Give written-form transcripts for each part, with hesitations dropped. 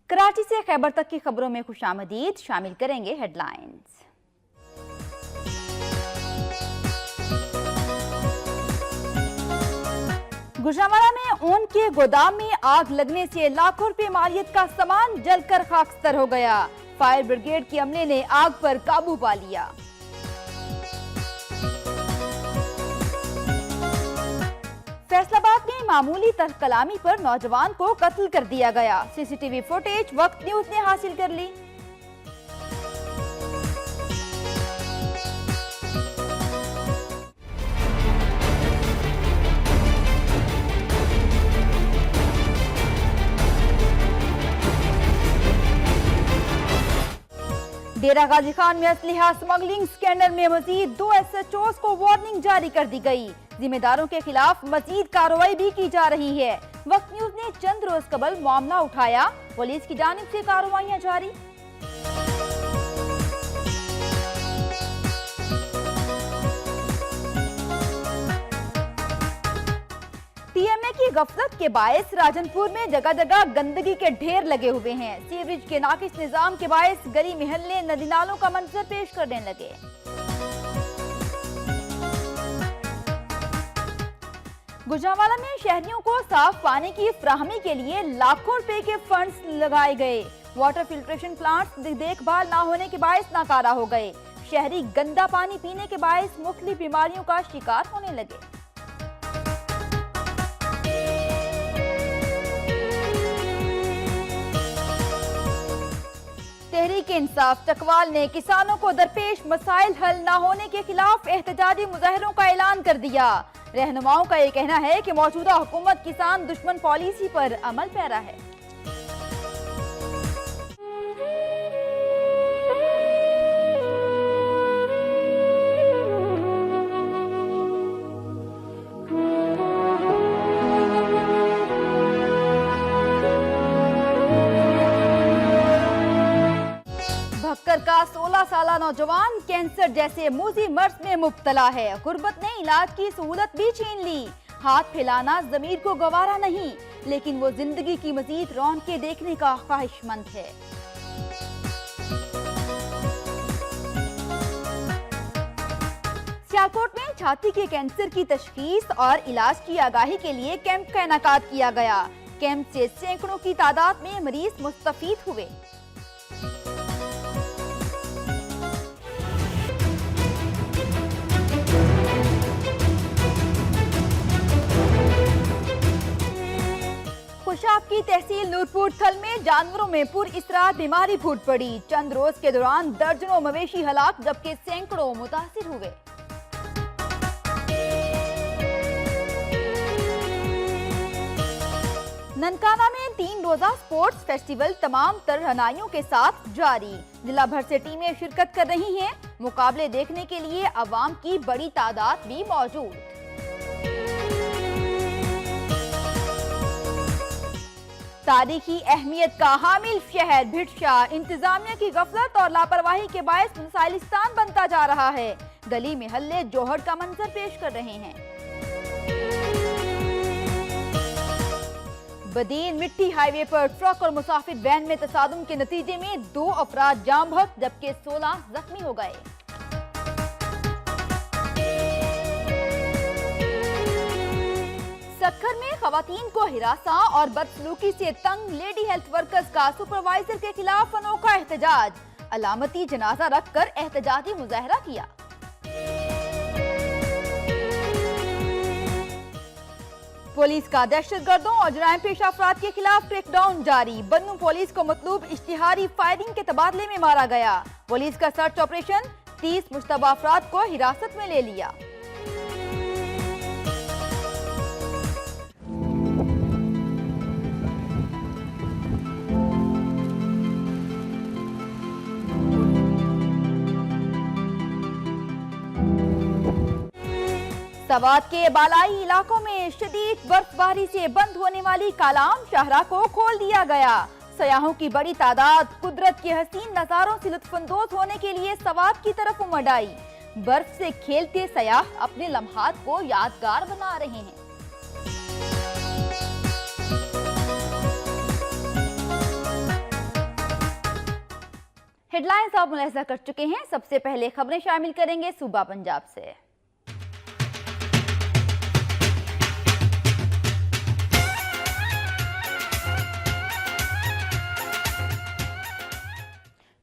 कराची से खैबर तक की खबरों में खुशामदीद। शामिल करेंगे हेडलाइंस। गुजरांवाला में ऊन के गोदाम में आग लगने से लाखों रुपए मालियत का सामान जलकर खाकस्तर हो गया। फायर ब्रिगेड के अमले ने आग पर काबू पा लिया। फैसलाबाद में मामूली तर्ककलामी पर नौजवान को कत्ल कर दिया गया। सीसीटीवी फुटेज वक्त न्यूज ने हासिल कर ली। डेरा गाजी खान में असलहा स्मगलिंग स्कैंडल में मजीद 2 SHOs को वार्निंग जारी कर दी गई। जिम्मेदारों के खिलाफ मजीद कार्रवाई भी की जा रही है। वक्त न्यूज ने चंद रोज कबल मामला उठाया। पुलिस की जानिब से कार्रवाइयां जारी। TMA की गफलत के बायस राजनपुर में जगह जगह गंदगी के ढेर लगे हुए हैं। सीवरेज के नाकिस निजाम के बायस गली महल्ले नदी नालों का मंजर पेश करने लगे। गुजरांवाला में शहरियों को साफ पानी की फराहमी के लिए लाखों रुपए के फंड्स लगाए गए। वाटर फिल्ट्रेशन प्लांट्स देखभाल न होने के बायस नाकारा हो गए। शहरी गंदा पानी पीने के बायस मुख्तलिफ बीमारियों का शिकार होने लगे। तहरीक इंसाफ चकवाल ने किसानों को दरपेश मसाइल हल न होने के खिलाफ एहतजाजी मुजाहरों का ऐलान कर दिया। रहनुमाओं का ये कहना है कि मौजूदा हुकूमत किसान दुश्मन पॉलिसी पर अमल पैरा है। भक्कर का 16 साला नौजवान कैंसर जैसे मूजी मर्ज में मुब्तला है। गुर्बत ने इलाज की सहूलत भी छीन ली। हाथ फैलाना ज़मीर को गवारा नहीं, लेकिन वो जिंदगी की मजीद रौनकें देखने का ख्वाहिशमंद है। सियालकोट में छाती के कैंसर की तशखीस और इलाज की आगाही के लिए कैंप का इनेकाद किया गया। कैंप से सैकड़ों की तादाद में मरीज मुस्तफीद हुए। खुशाब की तहसील नूरपुर थल में जानवरों में पुरअसरार बीमारी फूट पड़ी। चंद रोज के दौरान दर्जनों मवेशी हलाक जबकि सैकड़ों मुतासिर हुए। ननकाना में 3 रोजा स्पोर्ट्स फेस्टिवल तमाम तरहनाइयों के साथ जारी। जिला भर से टीमें शिरकत कर रही हैं। मुकाबले देखने के लिए अवाम की बड़ी तादाद भी मौजूद। तारीखी अहमियत का हामिल शहर भिटशा इंतजामिया की गफलत और लापरवाही के बायस मिसाइलिस्तान बनता जा रहा है। गली महल्ले जोहड़ का मंजर पेश कर रहे हैं। बदीन मिट्टी हाईवे पर ट्रक और मुसाफिर वैन में तसादुम के नतीजे में 2 अफराद जाम बहक जबकि 16 जख्मी हो गए। सक्खर में खवातीन को हिरासा और बदसलूकी से तंग लेडी हेल्थ वर्कर्स का सुपरवाइजर के खिलाफ अनोखा एहतजाज। अलामती जनाजा रखकर एहतजाजी मुजाहरा किया। पुलिस का दहशतगर्दों और जराइम पेशा अफराद के खिलाफ क्रैकडाउन जारी। बन्नू पुलिस को मतलूब इश्तिहारी फायरिंग के तबादले में मारा गया। पुलिस का सर्च ऑपरेशन 30 मुश्तबा अफराद को हिरासत में ले लिया। सवात के बालाई इलाकों में शदीद बर्फबारी से बंद होने वाली कालाम शाहरा को खोल दिया गया। सयाहों की बड़ी तादाद कुदरत के हसीन नजारों से लुत्फानंदोज होने के लिए सवात की तरफ उमड़ आई। बर्फ से खेलते सयाह अपने लम्हात को यादगार बना रहे हैं। हेडलाइंस आप मुलाहिजा कर चुके हैं। सबसे पहले खबरें शामिल करेंगे सूबा पंजाब से।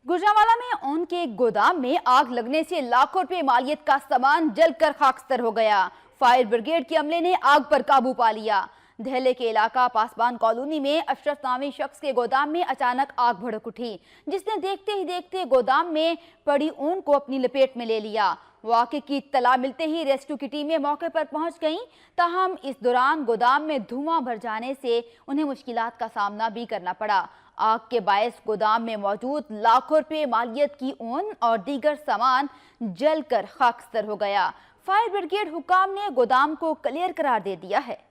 गुजरांवाला में ऊन के गोदाम में आग लगने से लाखों रुपए मालियत का सामान जलकर खाकस्तर हो गया। फायर ब्रिगेड के अमले ने आग पर काबू पा लिया। दहले के इलाका पासबान कॉलोनी में अशरफ नामी शख्स के गोदाम में अचानक आग भड़क उठी, जिसने देखते ही देखते गोदाम में पड़ी ऊन को अपनी लपेट में ले लिया। वाक़े की इत्तला मिलते ही रेस्क्यू की टीमें मौके पर पहुंच गईं, ताहम इस दौरान गोदाम में धुआं भर जाने से उन्हें मुश्किलात का सामना भी करना पड़ा। आग के बायस गोदाम में मौजूद लाखों रुपए मालियत की ऊन और दीगर सामान जलकर खाकस्तर हो गया। फायर ब्रिगेड हुकाम ने गोदाम को क्लियर करार दे दिया है।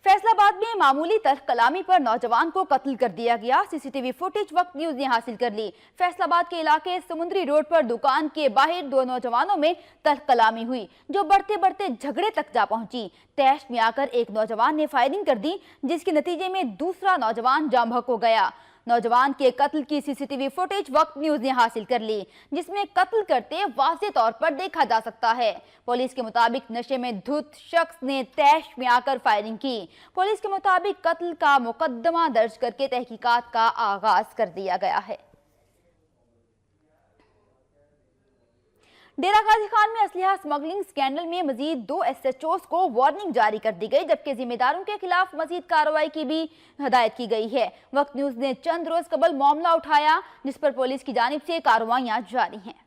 फैसलाबाद में मामूली तर्क कलामी पर नौजवान को कत्ल कर दिया गया। सीसीटीवी फुटेज वक्त न्यूज ने हासिल कर ली। फैसलाबाद के इलाके समुद्री रोड पर दुकान के बाहर दो नौजवानों में तर्क कलामी हुई, जो बढ़ते बढ़ते झगड़े तक जा पहुंची। तैश में आकर एक नौजवान ने फायरिंग कर दी, जिसके नतीजे में दूसरा नौजवान जाम बहक हो गया। नौजवान के कत्ल की सीसीटीवी फुटेज वक्त न्यूज ने हासिल कर ली, जिसमें कत्ल करते वाज़े तौर पर देखा जा सकता है। पुलिस के मुताबिक नशे में धुत शख्स ने तैश में आकर फायरिंग की। पुलिस के मुताबिक कत्ल का मुकदमा दर्ज करके तहकीकात का आगाज कर दिया गया है। डेरा गाजी खान में असलहा स्मगलिंग स्कैंडल में मजीद 2 SHOs को वार्निंग जारी कर दी गई, जबकि जिम्मेदारों के खिलाफ मजीद कार्रवाई की भी हदायत की गई है। वक्त न्यूज ने चंद रोज कबल मामला उठाया, जिस पर पुलिस की जानिब से कार्रवाइयां जारी हैं।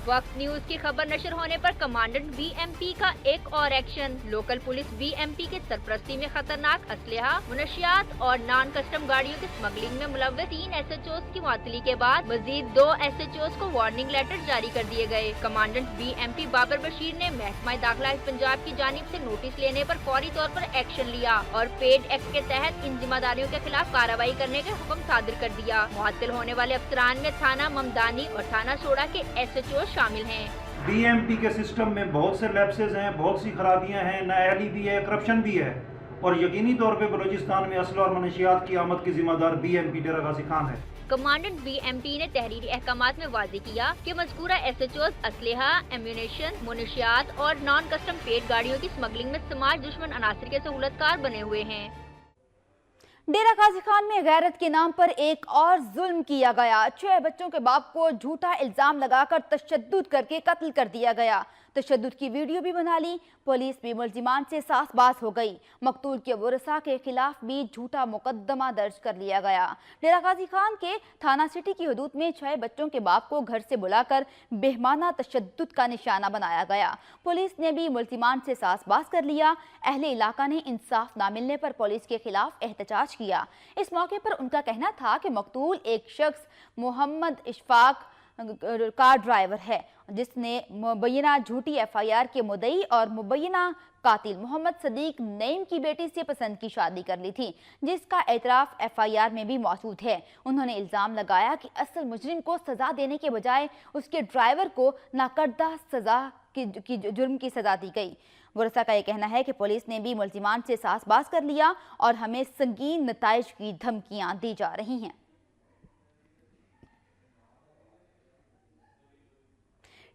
वक्त न्यूज की खबर नशर होने पर कमांडेंट BMP का एक और एक्शन। लोकल पुलिस BMP के सरपरस्ती में खतरनाक असलहा, मुनशियात और नॉन कस्टम गाड़ियों की स्मगलिंग में मुलव्वस 3 SHOs की मुअत्तली के बाद मजीद 2 SHOs को वार्निंग लेटर जारी कर दिए गए। कमांडेंट BMP बाबर बशीर ने महकमा दाखिला पंजाब की जानिब से नोटिस लेने पर फौरी तौर पर एक्शन लिया और पेड एक्ट के तहत इन जिम्मेदारियों के खिलाफ कार्रवाई करने के हुक्म सादिर कर दिया। मुअत्तल होने वाले अफसरान में थाना ममदानी और थाना सोडा के SHO शामिल हैं। BMP के सिस्टम में बहुत से लैप्सेस हैं, बहुत सी खराबियां हैं, नाअहली भी है, करप्शन भी है, और यकीनी तौर पे बलूचिस्तान में असला और मनशियात की आमद की जिम्मेदार BMP डेरा गाजी खान है। कमांडेंट BMP ने तहरीरी अहकामात में वाज़ेह किया कि मज़कूरा SHOs असलहा, एम्यूनेशन, मुनशियात और नॉन कस्टम पेड गाड़ियों की स्मगलिंग में समाज दुश्मन अनासर के सहूलतकार बने हुए हैं। डेरा गाजी खान में गैरत के नाम पर एक और जुल्म किया गया। 6 बच्चों के बाप को झूठा इल्जाम लगाकर तशद्दुद करके कत्ल कर दिया गया। तशद्दुद की वीडियो भी बना ली। पुलिस भी मुल्जिमान से सासबाज हो गई। मकतूल के वरसा के खिलाफ भी झूठा मुकदमा दर्ज कर लिया गया। डेरा गाजी खान के थाना सिटी की हदूद में 6 बच्चों के बाप को घर से बुलाकर बेहमाना तशद्दुद का निशाना बनाया गया। पुलिस ने भी मुल्जिमान से सासबाज कर लिया। अहले इलाका ने इंसाफ ना मिलने पर पुलिस के खिलाफ एहतजाज किया। इस मौके पर उनका कहना था कि मकतूल एक शख्स मोहम्मद इशफाक कार ड्राइवर है, जिसने मुबैना झूठी FIR के मुद्दई और मुबैना कातिल मोहम्मद सदीक नईम की बेटी से पसंद की शादी कर ली थी, जिसका एतराफ FIR में भी मौजूद है। उन्होंने इल्जाम लगाया कि असल मुजरिम को सजा देने के बजाय उसके ड्राइवर को नाकर्दा सजा की जुर्म की सजा दी गई। वरसा का यह कहना है कि पुलिस ने भी मुल्जिमान से सासबाज कर लिया और हमें संगीन नताइज की धमकियां दी जा रही हैं।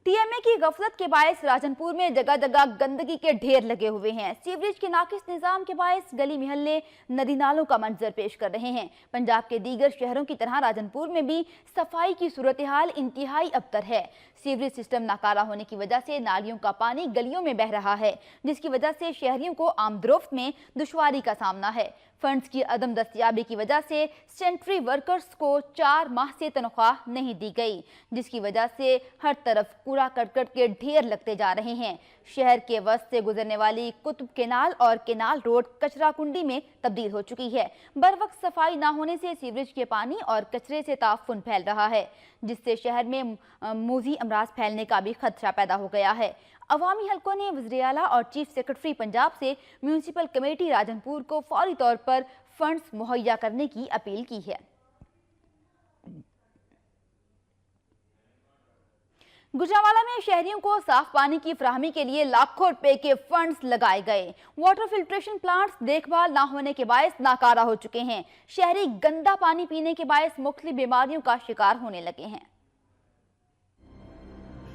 TMA की गफलत के बायस राजनपुर में जगह जगह गंदगी के ढेर लगे हुए हैं। सीवरेज के नाकिस निजाम के बायस गली मोहल्ले नदी नालों का मंजर पेश कर रहे हैं। पंजाब के दीगर शहरों की तरह राजनपुर में भी सफाई की सूरत हाल इंतहाई अबतर है। सीवरेज सिस्टम नाकारा होने की वजह से नालियों का पानी गलियों में बह रहा है, जिसकी वजह से शहरियों को आमदोरफ्त में दुश्वारी का सामना है। फंड्स की अदम दस्तयाबी की वजह से सेंट्री वर्कर्स को 4 माह से तनख्वाह नहीं दी गई, जिसकी वजह से हर तरफ कूड़ा करकट के ढेर लगते जा रहे हैं। शहर के वस्त से गुजरने वाली कुतुब केनाल और केनाल रोड कचरा कुंडी में तब्दील हो चुकी है। बर वक्त सफाई ना होने से सीवरेज के पानी और कचरे से ताफुन फैल रहा है, जिससे शहर में मूजी अमराज फैलने का भी खदशा पैदा हो गया है। अवामी हलकों ने वज़ीर आला और चीफ सेक्रेटरी पंजाब से म्यूनसिपल कमेटी राजनपुर को फौरी तौर पर फंड्स मुहैया करने की अपील की है। गुजरांवाला में शहरियों को साफ पानी की फराहमी के लिए लाखों रुपए के फंड्स लगाए गए। वाटर फिल्ट्रेशन प्लांट्स देखभाल न होने के बायस नाकारा हो चुके हैं। शहरी गंदा पानी पीने के बायस मुख्तलिफ बीमारियों का शिकार होने लगे हैं।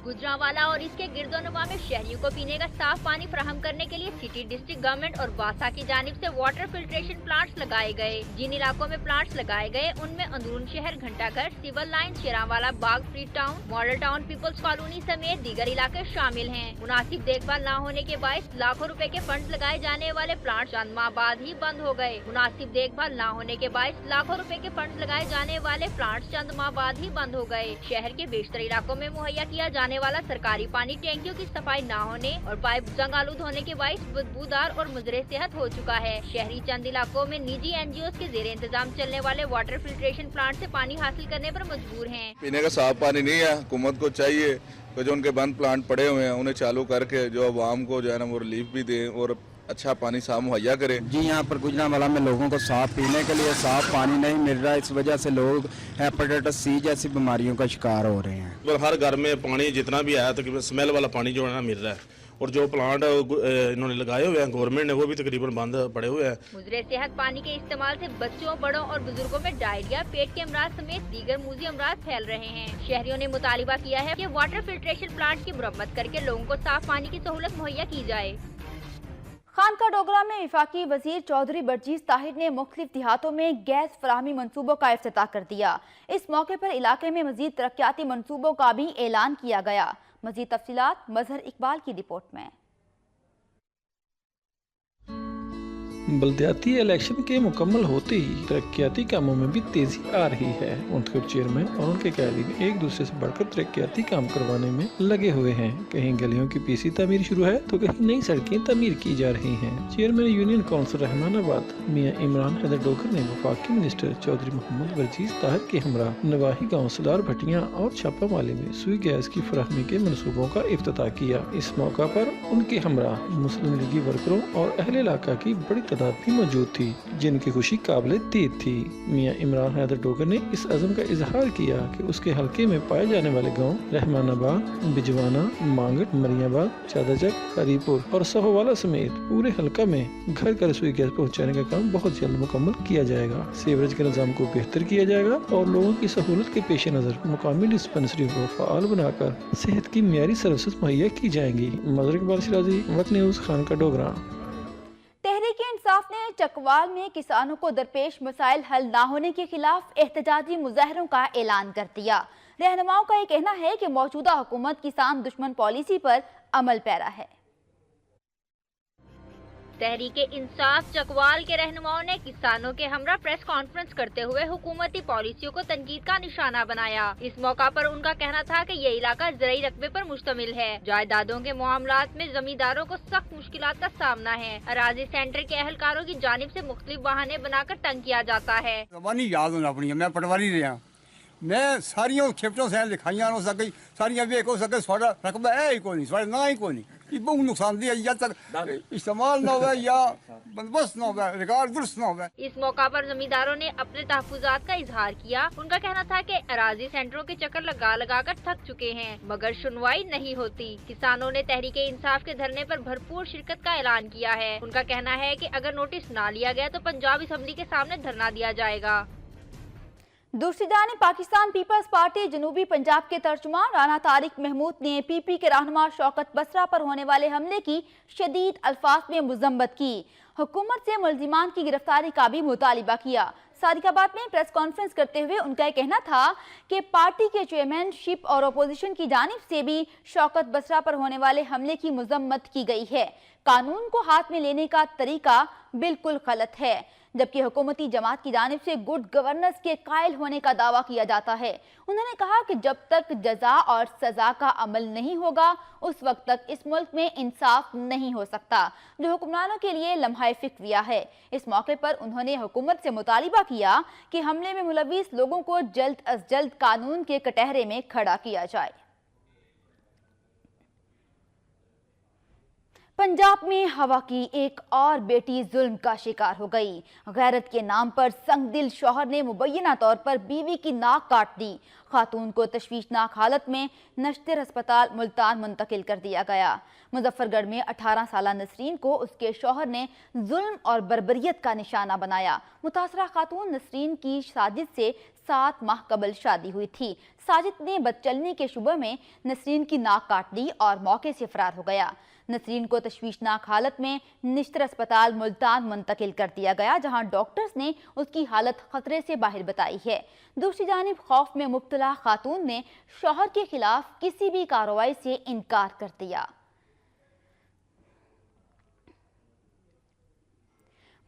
गुजरांवाला और इसके गिरदोनवा में शहरियों को पीने का साफ पानी फराहम करने के लिए सिटी डिस्ट्रिक्ट गवर्नमेंट और वासा की जानिब से वाटर फिल्ट्रेशन प्लांट्स लगाए गए। जिन इलाकों में प्लांट्स लगाए गए उनमें Androon Shehar, Ghantaghar, civil line, Sheranwala, Bagh, free town, model town, peoples colony समेत दीगर इलाके शामिल हैं। मुनासिब देखभाल न होने के बायस लाखों रुपए के फंड लगाए जाने वाले प्लांट चंद माह बाद ही बंद हो गए। मुनासिब देखभाल न होने के बायस लाखों रुपए के फंड लगाए जाने वाले प्लांट चंद माह बाद ही बंद हो गए। शहर के बेशतर इलाकों में मुहैया किया जाने वाला सरकारी पानी टैंकियों की सफाई न होने और पाइप जंग आलूद होने के बायस बदबूदार और मुजरे सेहत हो चुका है। शहरी चंद इलाकों में निजी एनजीओ के जेर इंतजाम चलने वाले वाटर फिल्ट्रेशन प्लांट से पानी हासिल करने पर मजबूर हैं। पीने का साफ पानी नहीं है। हुकूमत को चाहिए कि जो उनके बंद प्लांट पड़े हुए हैं उन्हें चालू करके जो अवाम को जो है ना वो रिलीफ भी दें और अच्छा पानी साफ मुहैया करें। जी यहाँ पर गुजरांवाला में लोगों को साफ पीने के लिए साफ पानी नहीं मिल रहा है। इस वजह से लोग हेपेटाइटिस सी जैसी बीमारियों का शिकार हो रहे हैं। हर घर में पानी जितना भी आया तकरीबन स्मेल वाला पानी जो है ना मिल रहा है और जो प्लांट इन्होंने लगाए हुए हैं गवर्नमेंट ने वो भी तकरीबन बंद पड़े हुए हैं। मुजरे सेहत पानी के इस्तेमाल से बच्चों, बड़ों और बुजुर्गों में डायरिया, पेट के अमराज समेत दीगर मूजी अमराज फैल रहे हैं। शहरियों ने मुतालिबा किया है कि वाटर फिल्ट्रेशन प्लांट की मुरम्मत करके लोगों को साफ पानी की सहूलत मुहैया की जाए। खानका डोगरा में वफाकी वजीर चौधरी बर्जीस ताहिर ने मुख्तलिफ देहातों में गैस फराहमी मनसूबों का इफ्तिताह कर दिया। इस मौके पर इलाके में मजीद तरक्याती मनसूबों का भी ऐलान किया गया। मजीद तफसीलात मजहर इकबाल की रिपोर्ट में। बल्दियाती इलेक्शन के मुकम्मल होते ही तरक्याती कामों में भी तेजी आ रही है। मुंतखब चेयरमैन और उनके कैदी एक दूसरे से बढ़कर तरक्याती काम करवाने में लगे हुए हैं। कहीं गलियों की पीसी तामीर शुरू है तो कहीं नई सड़कें तामीर की जा रही हैं। चेयरमैन यूनियन काउंसिल रहमानाबाद मियां इमरान हैदर डोकर ने वफाकी मिनिस्टर चौधरी मोहम्मद बर्जीस ताहिर के हमरा नवाही गाँव सलार भटियां और छापामाली में सुई गैस की फराहमी के मनसूबों का इफ्तिताह किया। इस मौका पर उनके हमरा मुस्लिम लीगी वर्करों और अहले इलाका की बड़ी भी मौजूद थी, जिनकी खुशी काबिल तारीफ थी। मियां इमरान हैदर डोगर ने इस अज़म का इजहार किया कि उसके हलके में पाए जाने वाले गांव रहमानाबाद, बिजवाना, मांगट, मरियाबाद, चादाचक, हरीपुर और सहोवाला समेत पूरे हलका में घर घर रसोई गैस पहुंचाने का काम बहुत जल्द मुकम्मल किया जाएगा। सीवरेज के निज़ाम को बेहतर किया जाएगा और लोगों की सहूलत के पेश नज़र मुकामी डिस्पेंसरी को फ़ाल बनाकर सेहत की मियारी सर्विसेज मुहैया की जाएंगी। मजहर इकबाल सिराजी, वक्त न्यूज़, खानका डोगरा। इंसाफ ने चकवाल में किसानों को दरपेश मसाइल हल न होने के खिलाफ एहतजाजी मुजाहरों का ऐलान कर दिया। रहनुमाओं का ये कहना है कि मौजूदा हुकूमत किसान दुश्मन पॉलिसी पर अमल पैरा है। तहरीके इंसाफ चकवाल के रहनुमाओं ने किसानों के हमरा प्रेस कॉन्फ्रेंस करते हुए हुकूमती पॉलिसियों को तनकीद का निशाना बनाया। इस मौका पर उनका कहना था कि ये इलाका ज़राई रकबे पर मुश्तमिल है। जायदादों के मामलात में जमींदारों को सख्त मुश्किलात का सामना है। अराजी सेंटर के अहलकारों की जानिब से मुख्तलिफ बहाने बनाकर तंग किया जाता है। याद होना अपनी मैं पटवारी रहा, मैं सारियों खिप्टों से लिखाइयां हो सकी, सारियां वेख हो सके, सारा रकबा है ही कोई नहीं, ना ही कोई नहीं। ये बहुत नुकसानदेह है, या तक इस्तेमाल ना हो या बंदोबस्त ना हो, रिकॉर्ड दुरुस्त ना हो। इस मौका पर जमींदारों ने अपने तहफुजात का इजहार किया। उनका कहना था कि अराजी सेंटरों के चक्कर लगा लगा कर थक चुके हैं मगर सुनवाई नहीं होती। किसानों ने तहरीके इंसाफ के धरने पर भरपूर शिरकत का ऐलान किया है। उनका कहना है कि अगर नोटिस ना लिया गया तो पंजाब असेंबली के सामने धरना दिया जाएगा। दूसरी जानिब पाकिस्तान पीपल्स पार्टी जनूबी पंजाब के तर्जुमान राना तारिक महमूद ने पीपी के रहनुमा शौकत बसरा पर होने वाले हमले की शदीद अल्फाज में मुज़म्मत की। हुकूमत से मुल्जिमान की गिरफ्तारी का भी मुतालिबा किया। सादिकाबाद में प्रेस कॉन्फ्रेंस करते हुए उनका यह कहना था कि पार्टी के चेयरमैनशिप और अपोजिशन की जानिब से भी शौकत बसरा पर होने वाले हमले की मुज़म्मत की गई है। कानून को हाथ में लेने का तरीका बिल्कुल गलत है, जबकि हुकूमती जमात की जानिब से गुड गवर्नेंस के कायल होने का दावा किया जाता है। उन्होंने कहा कि जब तक जजा और सजा का अमल नहीं होगा उस वक्त तक इस मुल्क में इंसाफ नहीं हो सकता, जो हुक्मरानों के लिए लम्हा फिक्रिया है। इस मौके पर उन्होंने हुकूमत से मुतालिबा किया कि हमले में मुलविस लोगों को जल्द अज जल्द कानून के कटहरे में खड़ा किया जाए। पंजाब में हवा की एक और बेटी जुल्म का शिकार हो गई। गैरत के नाम पर संगदिल शौहर ने मुबैना तौर पर बीवी की नाक काट दी। खातून को तशवीशनाक हालत में नश्तर अस्पताल मुल्तान मुंतकिल कर दिया गया। मुजफ्फरगढ़ में 18 साला नसरीन को उसके शौहर ने जुल्म और बर्बरियत का निशाना बनाया। मुतासरा खातून नसरीन की साजिद से 7 माह कबल शादी हुई थी। साजिद ने बदचलनी के शुबे में नसरीन की नाक काट दी और मौके से फरार हो गया। नसरीन को तशवीशनाक हालत में निश्तर अस्पताल मुल्तान मुंतकिल कर दिया गया, जहां डॉक्टर्स ने उसकी हालत खतरे से बाहर बताई है। दूसरी जानिब खौफ में मुब्तला खातून ने शौहर के खिलाफ किसी भी कार्रवाई से इनकार कर दिया।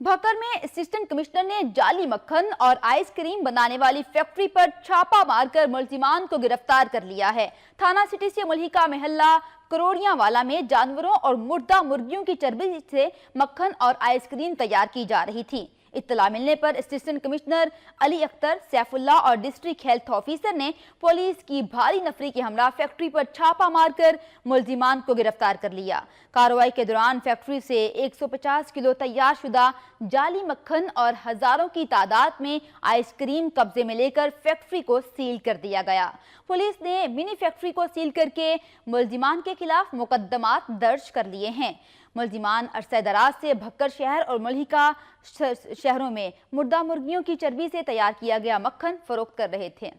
भक्कर में असिस्टेंट कमिश्नर ने जाली मक्खन और आइसक्रीम बनाने वाली फैक्ट्री पर छापा मारकर मुलजिमान को गिरफ्तार कर लिया है। थाना सिटी से मुल्हिका महल्ला करोड़ियां वाला में जानवरों और मुर्दा मुर्गियों की चर्बी से मक्खन और आइसक्रीम तैयार की जा रही थी। इत्तला मिलने पर असिस्टेंट कमिश्नर अली अख्तर, सैफुल्ला और डिस्ट्रिक्ट हेल्थ ऑफिसर ने पुलिस की भारी नफरी के हमरा फैक्ट्री पर छापा मारकर मुलजिमान को गिरफ्तार कर लिया। कार्रवाई के दौरान फैक्ट्री से 150 किलो तैयार शुदा जाली मक्खन और हजारों की तादाद में आइसक्रीम कब्जे में लेकर फैक्ट्री को सील कर दिया गया। पुलिस ने मिनी फैक्ट्री को सील करके मुलजिमान के खिलाफ मुकदमात दर्ज कर लिए हैं। मुलजिमान अरसे दराज से भक्कर शहर और मुल्हिका शहरों में मुर्दा मुर्गियों की चर्बी से तैयार किया गया मक्खन फरोख्त कर रहे थे।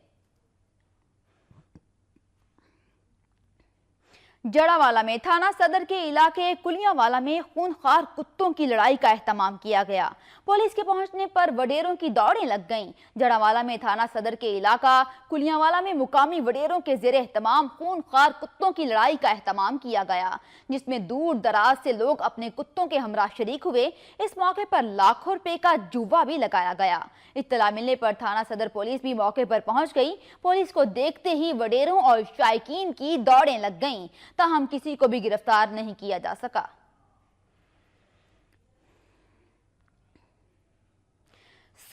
जड़ावाला में थाना सदर के इलाके कुलियावाला में खूनखार कुत्तों की लड़ाई का एहतमाम किया गया। पुलिस के पहुंचने पर वडेरों की दौड़ें लग गईं। जड़ावाला में थाना सदर के इलाका कुलियावाला में मुकामी वडेरों के ज़ेरे एहतमाम खूनखार कुत्तों की लड़ाई का एहतमाम किया गया, जिसमें दूर दराज से लोग अपने कुत्तों के हमरा शरीक हुए। इस मौके पर लाखों रुपए का जुआ भी लगाया गया। इत्तला मिलने पर थाना सदर पुलिस भी मौके पर पहुंच गई। पुलिस को देखते ही वडेरों और शायकीन की दौड़ें लग गईं, ताहम किसी को भी गिरफ्तार नहीं किया जा सका।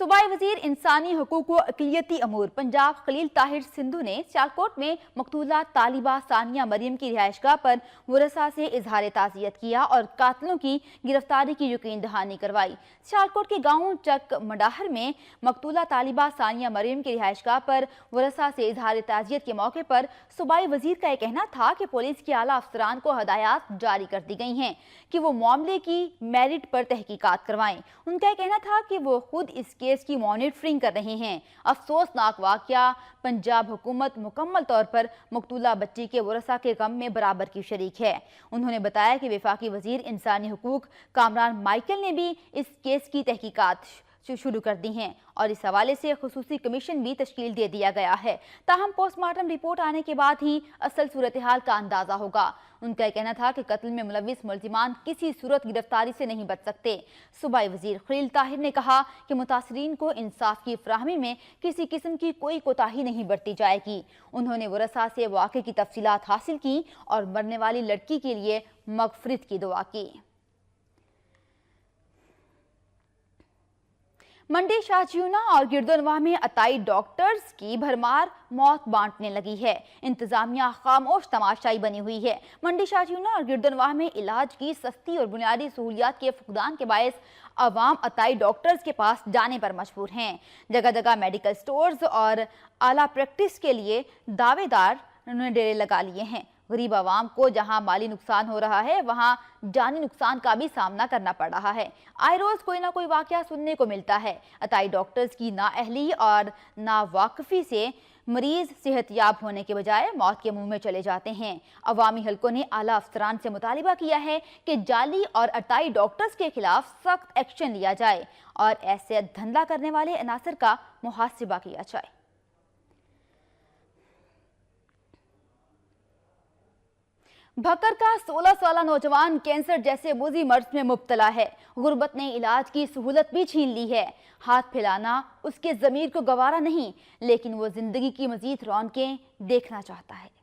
सूबाई वजीर इंसानी हुकूक व अक़लियती अमूर पंजाब खलील ताहिर सिंधु ने सियालकोट में मकतूला तालिबा सानिया मरियम की रिहाइशगाह पर वरसा से इजहार ताज़ियत किया और कातिलों की गिरफ्तारी की यकीन दहानी करवाई। सियालकोट के गांव चक मडाहर में मकतूला तालिबा सानिया मरियम की रिहाइशगाह पर वरसा से इजहार ताज़ियत के मौके पर सूबाई वजीर का यह कहना था कि पुलिस के आला अफसरान को हदायत जारी कर दी गई हैं कि वो मामले की मेरिट पर तहकीकात करवाएं। उनका यह कहना था कि वो खुद इस केस की मॉनिटरिंग कर रहे हैं। अफसोसनाक वाकया, पंजाब हुकूमत मुकम्मल तौर पर मकतूला बच्ची के वरसा के गम में बराबर की शरीक है। उन्होंने बताया कि वफाकी वजीर इंसानी हुकूक कामरान माइकल ने भी इस केस की तहकीकात शुरू कर दी हैं और इस हवाले से खुसूसी कमीशन भी तश्कील दे दिया गया है। ताहम पोस्टमार्टम रिपोर्ट आने के बाद ही असल सूरत हाल का अंदाजा होगा। उनका कहना था कि कत्ल में मुलविस मुलजिमान किसी सूरत गिरफ्तारी से नहीं बच सकते। सूबाई वजीर खलील ताहिर ने कहा कि मुतासरीन को इंसाफ की फराहमी में किसी किस्म की कोई कोताही नहीं बरती जाएगी। उन्होंने वरसा से वाक़े की तफसीलात हासिल की और मरने वाली लड़की के लिए मगफिरत की दुआ की। मंडी शाहजियूना और गिरदनवाह में अताई डॉक्टर्स की भरमार मौत बांटने लगी है। इंतजामिया खामोश तमाशाई बनी हुई है। मंडी शाहजियूना और गिरदनवाह में इलाज की सस्ती और बुनियादी सहूलियात के फुकदान के बायस अवाम अताई डॉक्टर्स के पास जाने पर मजबूर हैं। जगह जगह मेडिकल स्टोर्स और आला प्रैक्टिस के लिए दावेदार उन्होंने डेरे लगा लिए हैं। गरीब आवाम को जहां माली नुकसान हो रहा है, वहां जानी नुकसान का भी सामना करना पड़ रहा है। आए रोज कोई ना कोई वाकया सुनने को मिलता है। अताई डॉक्टर्स की नाअहली और नावाकफी से मरीज सेहतयाब होने के बजाय मौत के मुंह में चले जाते हैं। अवामी हलकों ने आला अफसरान से मुतालिबा किया है कि जाली और अताई डॉक्टर्स के खिलाफ सख्त एक्शन लिया जाए और ऐसे धंधा करने वाले अनासर का मुहासिबा किया जाए। भक्कर का 16 साला नौजवान कैंसर जैसे मुज़ी मर्ज में मुब्तला है। गुर्बत ने इलाज की सहूलत भी छीन ली है। हाथ फैलाना उसके ज़मीर को गवारा नहीं, लेकिन वो जिंदगी की मजीद रौनकें देखना चाहता है।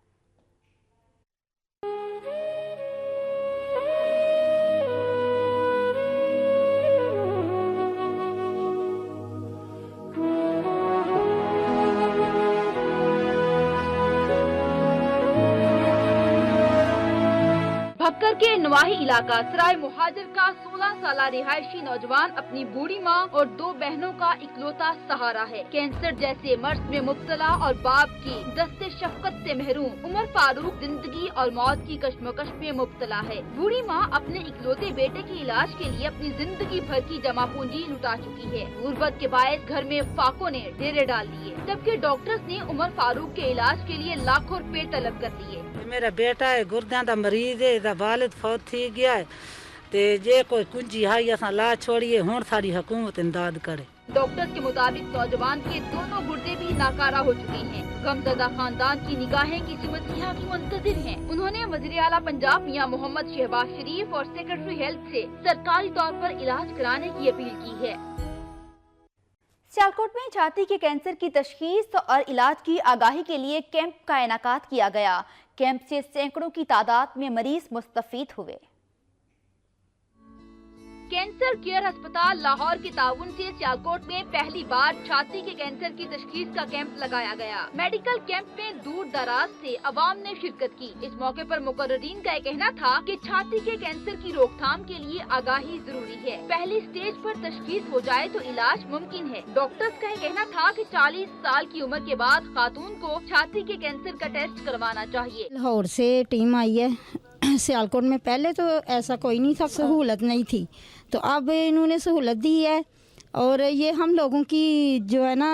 भक्कर के नवाही इलाका सराय मुहाजिर का 16 साल रिहायशी नौजवान अपनी बूढ़ी मां और 2 बहनों का इकलौता सहारा है। कैंसर जैसे मर्ज में मुब्तला और बाप की दस्ते शफकत से महरूम उमर फारूक जिंदगी और मौत की कश्मकश में मुब्तला है। बूढ़ी मां अपने इकलौते बेटे के इलाज के लिए अपनी जिंदगी भर की जमा पूंजी लुटा चुकी है। गुर्बत के बायस घर में फाकों ने डेरे डाल दिए, जबकि डॉक्टर्स ने उमर फारूक के इलाज के लिए लाखों रुपए तलब कर दिए। मेरा बेटा है गुर्दे का मरीज है, दा वालिद फौत थी गया है, ते जे कोई कुंजी है असा ला छोड़िए, हुण सारी हुकूमत इमदाद करे। डॉक्टर्स के मुताबिक नौजवान के दोनों गुर्दे भी नाकारा हो चुके हैं। गमज़दा खानदान की निगाहें किसी मसीहा की मुंतजिर हैं। उन्होंने वज़ीर आला पंजाब मियां मोहम्मद शहबाज शरीफ और सेक्रेटरी हेल्थ से सरकारी तौर पर इलाज कराने की अपील की है। सियालकोट में छाती के कैंसर की तशखीस और इलाज की आगाही के लिए कैंप का इनेकाद किया गया। कैंप से सैकड़ों की तादाद में मरीज मुस्तफीद हुए। कैंसर केयर अस्पताल लाहौर के ताउन से सियालकोट में पहली बार छाती के कैंसर की तशखीस का कैंप लगाया गया। मेडिकल कैंप में दूर दराज से अवाम ने शिरकत की। इस मौके पर मुकर्ररीन का कहना था कि छाती के कैंसर की रोकथाम के लिए आगाही जरूरी है। पहली स्टेज पर तशखीस हो जाए तो इलाज मुमकिन है। डॉक्टर्स का कहना था कि 40 साल की उम्र के बाद खातून को छाती के कैंसर का टेस्ट करवाना चाहिए। लाहौर से टीम आई है सियालकोट में। पहले तो ऐसा कोई नहीं था, सहूलत नहीं थी, तो अब इन्होंने सहूलत दी है और ये हम लोगों की जो है ना,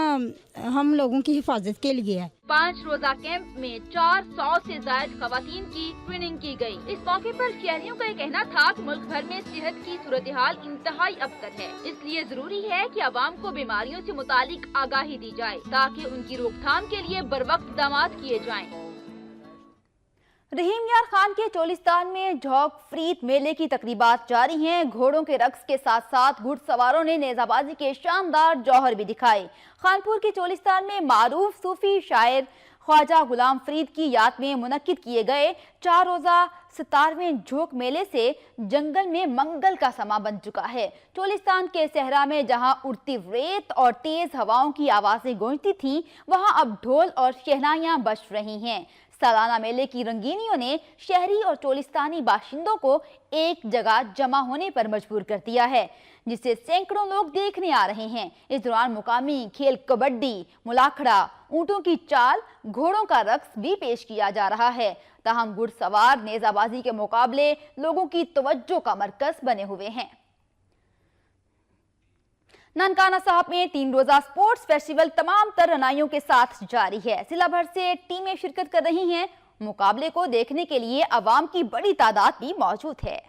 हम लोगों की हिफाजत के लिए है। 5 रोजा कैंप में 400 से ज्यादा खवातीन की ट्रेनिंग की गई। इस मौके पर शहरियों का ये कहना था कि मुल्क भर में सेहत की सूरत हाल इंतहाई अबतर है, इसलिए जरूरी है कि आवाम को बीमारियों से मुतालिक आगाही दी जाए ताकि उनकी रोकथाम के लिए बरवक्त इक़दामात किए जाएं। रहीम यार खान के चोलिस्तान में झोंक फ्रीद मेले की तकरीबात जारी हैं। घोड़ों के रक्स के साथ साथ घुड़सवारों ने नेजाबाजी के शानदार जौहर भी दिखाए। खानपुर के चोलिस्तान में मारूफ सूफी शायर ख्वाजा गुलाम फरीद की याद में मुनक्किद किए गए 4 रोजा 17वें झोंक मेले से जंगल में मंगल का समा बन चुका है। चोलिस्तान के सहरा में जहां उड़ती रेत और तेज हवाओं की आवाजें गूंजती थीं, वहां अब ढोल और शहनाइयां बज रही हैं। सालाना मेले की रंगीनियों ने शहरी और चोलिस्तानी बाशिंदों को एक जगह जमा होने पर मजबूर कर दिया है, जिसे सैकड़ों लोग देखने आ रहे हैं। इस दौरान मुकामी खेल कबड्डी, मुलाखड़ा, ऊंटों की चाल, घोड़ों का रक्स भी पेश किया जा रहा है। ताहम घुड़सवार नेजाबाजी के मुकाबले लोगों की तवज्जो का मरकज बने हुए हैं। ननकाना साहब में 3 रोजा स्पोर्ट्स फेस्टिवल तमाम तर रनाइयों के साथ जारी है। जिला भर से टीमें शिरकत कर रही हैं। मुकाबले को देखने के लिए अवाम की बड़ी तादाद भी मौजूद है।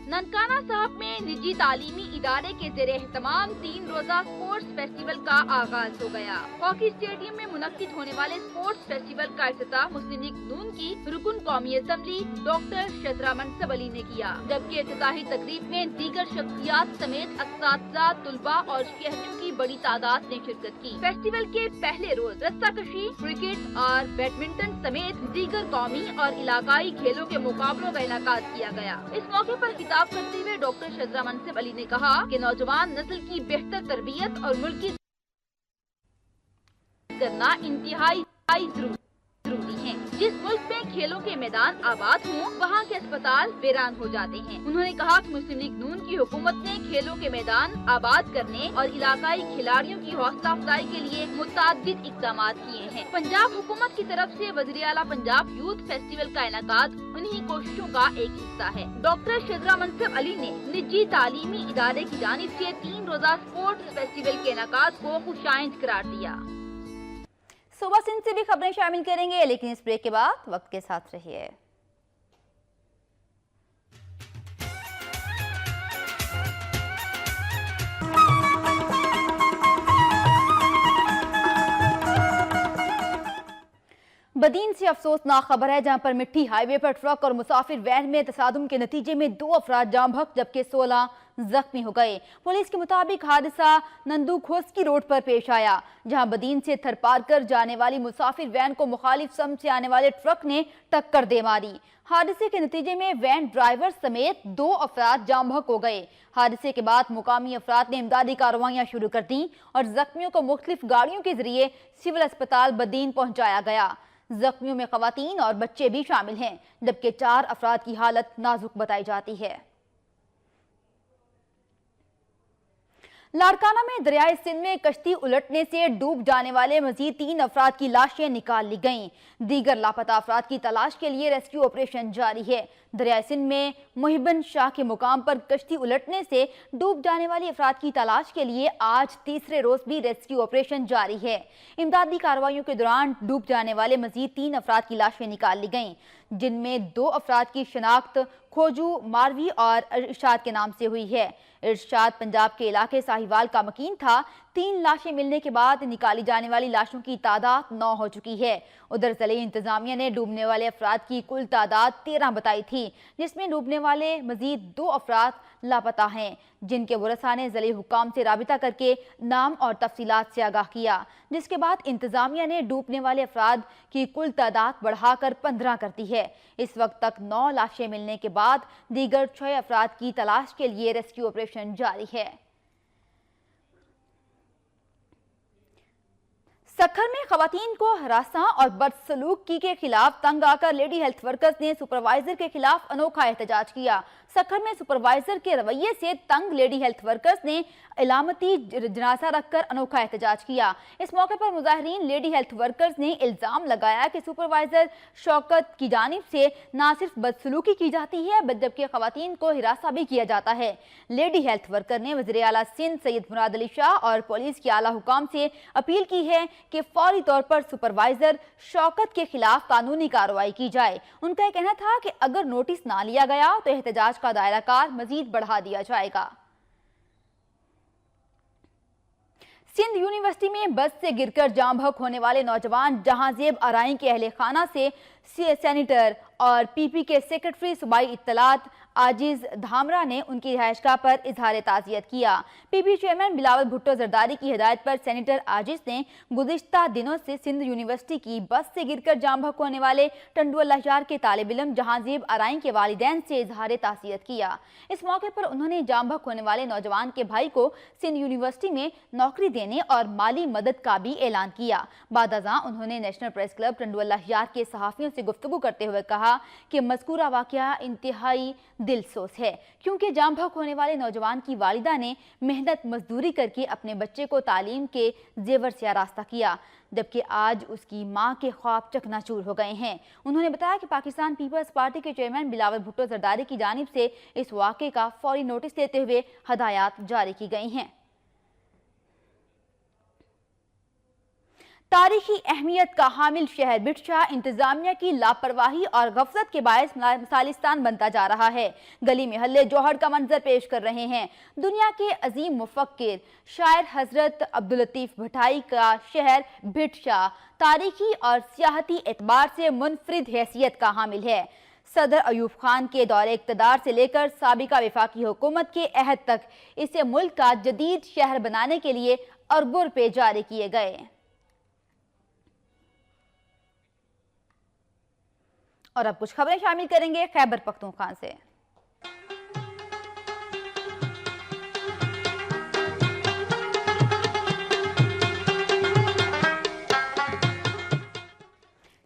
ननकाना साहब में निजी तालीमी इदारे के ज़ेरे एहतमाम 3 रोजा स्पोर्ट्स फेस्टिवल का आगाज हो गया। हॉकी स्टेडियम में मुनक्किद होने वाले स्पोर्ट्स फेस्टिवल का इफ्तिताह मुस्लिम लीग नून की रुकन कौमी असम्बली डॉक्टर शजरा मनसब अली ने किया, जबकि इफ्तिताही तकरीब में दीगर शख्सियात समेत असातिज़ा, तुलबा और शहरियों की बड़ी तादाद ने शिरकत की। फेस्टिवल के पहले रोज रस्साकशी, क्रिकेट और बैडमिंटन समेत दीगर कौमी और इलाकाई खेलों के मुकाबलों का इनेकाद किया गया। इस मौके पर करते हुए डॉक्टर शजरा मनसब अली ने कहा कि नौजवान नस्ल की बेहतर तरबियत और मुल्क की करना इंतहाई जरूरी है। जिस मुल्क में खेलों के मैदान आबाद हों, वहाँ के अस्पताल वीरान हो जाते हैं। उन्होंने कहा कि मुस्लिम लीग नून की हुकूमत ने खेलों के मैदान आबाद करने और इलाकाई खिलाड़ियों की हौसला अफजाई के लिए मुतअद्दिद इक़दामात किए हैं। पंजाब हुकूमत की तरफ से वज़ीर आला पंजाब यूथ फेस्टिवल का इनेकाद उन्हीं कोशिशों का एक हिस्सा है। डॉक्टर शजरा मनसब अली ने निजी तालीमी इदारे की जानिब से 3 रोजा स्पोर्ट्स फेस्टिवल के इनेकाद को खुशाइंद करार दिया। सुबह सिंध से भी खबरें शामिल करेंगे, लेकिन इस ब्रेक के बाद वक्त के साथ रहिए। बदीन से अफसोसनाक खबर है, जहां पर मिट्टी हाईवे पर ट्रक और मुसाफिर वैन में तसादुम के नतीजे में 2 अफराद जाम बहक जबकि 16 जख्मी हो गए। पुलिस के मुताबिक हादसा नंदू खोस्की रोड पर पेश आया, जहां बदीन से थरपारकर जाने वाली मुसाफिर वैन को मुखालिफ समत से आने वाले ट्रक ने टक्कर दे मारी। हादसे के नतीजे में वैन ड्राइवर समेत 2 अफराद जाम बहक हो गए। हादसे के बाद मुकामी अफराद ने इमदादी कार्रवाइयां शुरू कर दी और जख्मियों को मुख्तलिफ गाड़ियों के जरिए सिविल अस्पताल बदीन पहुंचाया गया। زخمیوں میں خواتین اور بچے بھی شامل ہیں، جبکہ 4 افراد کی حالت نازک بتائی جاتی ہے۔ لاڑکانہ میں دریائے سندھ میں کشتی الٹنے سے ڈوب جانے والے مزید 3 افراد کی لاشیں نکال لی گئیں۔ دیگر لاپتہ افراد کی تلاش کے لیے ریسکیو آپریشن جاری ہے۔ دریائے سندھ میں محبن شاہ کے مقام پر کشتی الٹنے سے ڈوب جانے والی افراد کی تلاش کے لیے آج تیسرے روز بھی ریسکیو آپریشن جاری ہے۔ امدادی کارروائیوں کے دوران ڈوب جانے والے مزید 3 افراد کی لاشیں نکال لی گئیں، جن میں 2 افراد کی شناخت کھوجو ماروی اور ارشاد کے نام سے ہوئی ہے۔ ارشاد پنجاب کے علاقے ساہیوال کا مکین تھا۔ 3 لاشیں ملنے کے بعد نکالی جانے والی لاشوں کی تعداد 9 ہو چکی ہے۔ ادھر ضلعی انتظامیہ نے ڈوبنے والے افراد کی کل تعداد 13 بتائی تھی، جس میں ڈوبنے والے مزید 2 افراد لاپتہ ہیں، جن کے ورثاء نے ضلعی حکام سے رابطہ کر کے نام اور تفصیلات سے آگاہ کیا، جس کے بعد انتظامیہ نے ڈوبنے والے افراد کی کل تعداد بڑھا کر 15 کر دی ہے۔ اس وقت تک 9 لاشیں ملنے کے بعد دیگر 6 افراد کی تلاش کے لیے ریسکیو آپریشن جاری ہے۔ سکھر میں خواتین کو ہراساں اور بدسلوکی کے خلاف تنگ آ کر لیڈی ہیلتھ ورکرز نے سپروائزر کے خلاف انوکھا احتجاج کیا۔ سکھر میں سپروائزر کے رویے سے تنگ لیڈی ہیلتھ ورکرز نے علامتی جنازہ رکھ کر انوکھا احتجاج کیا۔ اس موقع پر مظاہرین لیڈی ہیلتھ ورکرز نے الزام لگایا کہ سپروائزر شوکت کی جانب سے نہ صرف بدسلوکی کی جاتی ہے بلکہ خواتین کو ہراساں بھی کیا جاتا ہے۔ لیڈی ہیلتھ ورکر نے وزیر اعلیٰ سندھ سید مراد علی شاہ اور پولیس کے اعلیٰ حکام سے اپیل کی ہے کہ فوری طور پر سپروائزر شوکت کے خلاف قانونی کارروائی کی جائے۔ ان کا یہ کہنا تھا کہ اگر نوٹس نہ لیا گیا تو احتجاج کا دائرہ کار مزید بڑھا دیا جائے گا۔ سندھ یونیورسٹی میں بس سے گر کر جاں بحق ہونے والے نوجوان جہاں زیب آرائیں کے اہل خانہ سے سینیٹر اور پی پی کے سیکرٹری صوبائی اطلاعات عاجز دھامرا نے ان کی رہائش گاہ پر اظہار تعزیت کیا۔ پی پی چیئرمین بلاول بھٹو زرداری کی ہدایت پر سینیٹر عاجز نے گزشتہ دنوں سے سندھ یونیورسٹی کی بس سے گر کر جاں بحق ہونے والے ٹنڈو اللہ یار کے طالب علم جہاں زیب آرائیں کے والدین سے اظہار تعزیت کیا۔ اس موقع پر انہوں نے جاں بحق ہونے والے نوجوان کے بھائی کو سندھ یونیورسٹی میں نوکری دینے اور مالی مدد کا بھی اعلان کیا۔ بعد ازاں انہوں نے نیشنل پریس کلب ٹنڈو اللہ یار کے صحافیوں سے گفتگو کرتے ہوئے کہا کہ مذکورہ واقعہ انتہائی دل سوز ہے، کیونکہ جاں بحق ہونے والے نوجوان کی والدہ نے محنت مزدوری کر کے اپنے بچے کو تعلیم کے زیور سے آراستہ کیا، جبکہ آج اس کی ماں کے خواب چکنا چور ہو گئے ہیں۔ انہوں نے بتایا کہ پاکستان پیپلز پارٹی کے چیئرمین بلاول بھٹو زرداری کی جانب سے اس واقعے کا فوری نوٹس لیتے ہوئے ہدایات جاری کی گئی ہیں۔ تاریخی اہمیت کا حامل شہر بٹشاہ انتظامیہ کی لاپرواہی اور غفلت کے باعث مثالستان بنتا جا رہا ہے۔ گلی محلے جوہر کا منظر پیش کر رہے ہیں۔ دنیا کے عظیم مفکر شاعر حضرت عبداللطیف بھٹائی کا شہر بٹشاہ تاریخی اور سیاحتی اعتبار سے منفرد حیثیت کا حامل ہے۔ صدر ایوب خان کے دور اقتدار سے لے کر سابقہ وفاقی حکومت کے عہد تک اسے ملک کا جدید شہر بنانے کے لیے اربوں روپے جاری کیے گئے۔ اور اب کچھ خبریں شامل کریں گے خیبر پختونخوا سے۔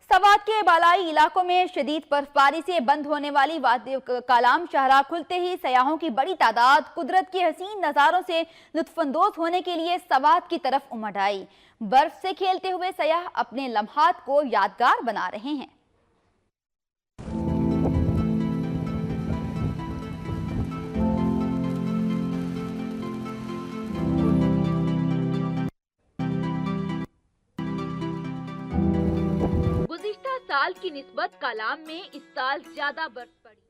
سوات کے بالائی علاقوں میں شدید برفباری سے بند ہونے والی وادی کالام شاہراہ کھلتے ہی سیاحوں کی بڑی تعداد قدرت کے حسین نظاروں سے لطف اندوز ہونے کے لیے سوات کی طرف امڈ آئی۔ برف سے کھیلتے ہوئے سیاح اپنے لمحات کو یادگار بنا رہے ہیں۔ گزشتہ سال کی نسبت کالام میں اس سال زیادہ برف پڑی۔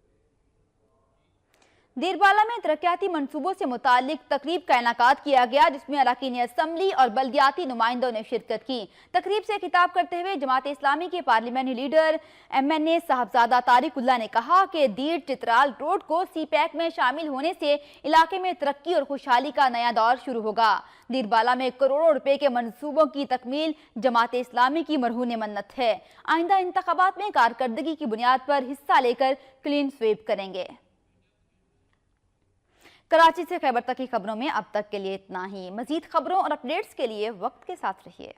دیربالا میں ترقیاتی منصوبوں سے متعلق تقریب کا انعقاد کیا گیا، جس میں اراکین اسمبلی اور بلدیاتی نمائندوں نے شرکت کی۔ تقریب سے خطاب کرتے ہوئے جماعت اسلامی کے پارلیمانی لیڈر MNA صاحبزادہ طارق اللہ نے کہا کہ دیر چترال روڈ کو سی پیک میں شامل ہونے سے علاقے میں ترقی اور خوشحالی کا نیا دور شروع ہوگا۔ دیربالا میں کروڑوں روپے کے منصوبوں کی تکمیل جماعت اسلامی کی مرہون منت ہے۔ آئندہ انتخابات میں کارکردگی کی بنیاد پر حصہ لے کر کلین سویپ کریں گے۔ کراچی سے خیبر تک کی خبروں میں اب تک کے لیے اتنا ہی۔ مزید خبروں اور اپڈیٹس کے لیے وقت کے ساتھ رہیے۔